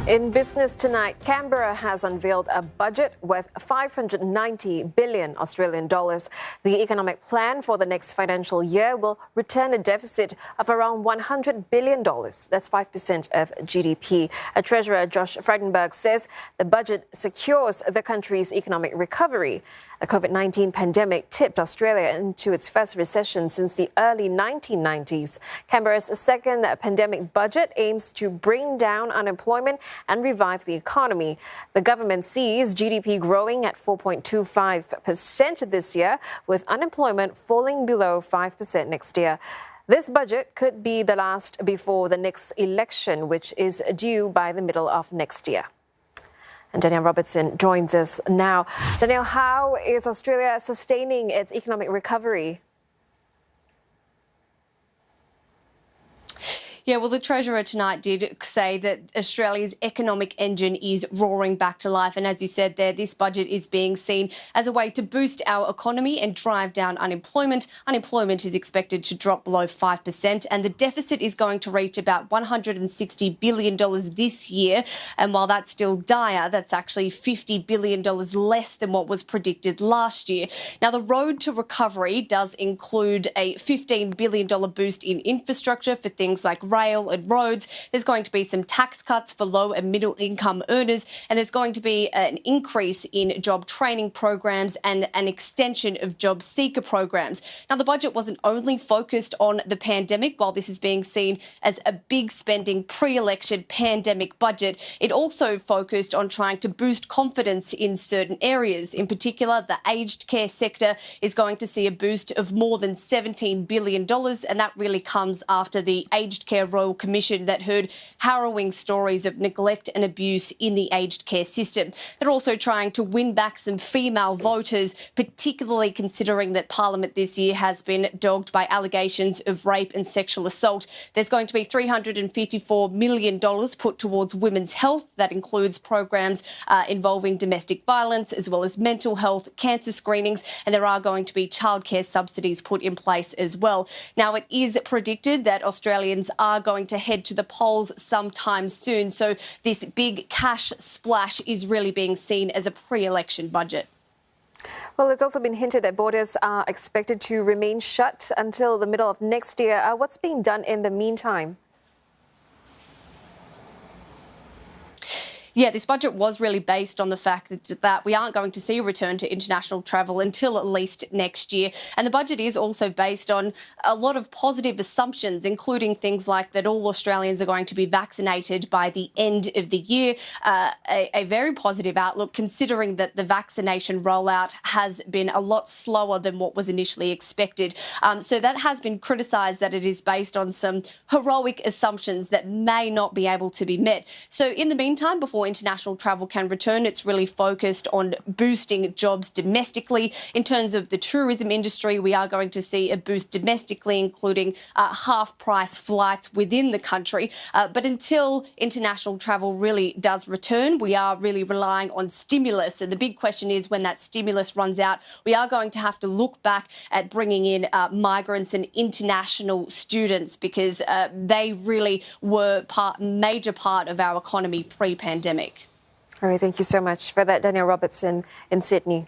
In business tonight, Canberra has unveiled a budget worth 590 billion Australian dollars. The economic plan for the next financial year will return a deficit of around 100 billion dollars. That's 5% of GDP. Treasurer Josh Frydenberg says the budget secures the country's economic recovery. The COVID-19 pandemic tipped Australia into its first recession since the early 1990s. Canberra's second pandemic budget aims to bring down unemployment and revive the economy. The government sees GDP growing at 4.25% this year, with unemployment falling below 5% next year. This budget could be the last before the next election, which is due by the middle of next year. And Danielle Robertson joins us now. Danielle, how is Australia sustaining its economic recovery? Yeah, well, the Treasurer tonight did say that Australia's economic engine is roaring back to life. And as you said there, this budget is being seen as a way to boost our economy and drive down unemployment. Unemployment is expected to drop below 5%, and the deficit is going to reach about $160 billion this year. And while that's still dire, that's actually $50 billion less than what was predicted last year. Now, the road to recovery does include a $15 billion boost in infrastructure for things like rail and roads. There's going to be some tax cuts for low and middle income earners, and there's going to be an increase in job training programs and an extension of job seeker programs. Now, the budget wasn't only focused on the pandemic. While this is being seen as a big spending pre-election pandemic budget, it also focused on trying to boost confidence in certain areas. In particular, the aged care sector is going to see a boost of more than $17 billion, and that really comes after the Aged Care Royal Commission that heard harrowing stories of neglect and abuse in the aged care system. They're also trying to win back some female voters, particularly considering that Parliament this year has been dogged by allegations of rape and sexual assault. There's going to be $354 million put towards women's health. That includes programs involving domestic violence, as well as mental health, cancer screenings, and there are going to be childcare subsidies put in place as well. Now, it is predicted that Australians are going to head to the polls sometime soon. So this big cash splash is really being seen as a pre-election budget. Well, it's also been hinted that borders are expected to remain shut until the middle of next year. What's being done in the meantime? Yeah, this budget was really based on the fact that we aren't going to see a return to international travel until at least next year. And the budget is also based on a lot of positive assumptions, including things like that all Australians are going to be vaccinated by the end of the year. A very positive outlook, considering that the vaccination rollout has been a lot slower than what was initially expected. So that has been criticised, that it is based on some heroic assumptions that may not be able to be met. So in the meantime, before international travel can return, it's really focused on boosting jobs domestically. In terms of the tourism industry, we are going to see a boost domestically, including half-price flights within the country. But until international travel really does return, we are really relying on stimulus. And the big question is, when that stimulus runs out, we are going to have to look back at bringing in migrants and international students, because they really were major part of our economy pre-pandemic. All right, thank you so much for that, Danielle Robertson in Sydney.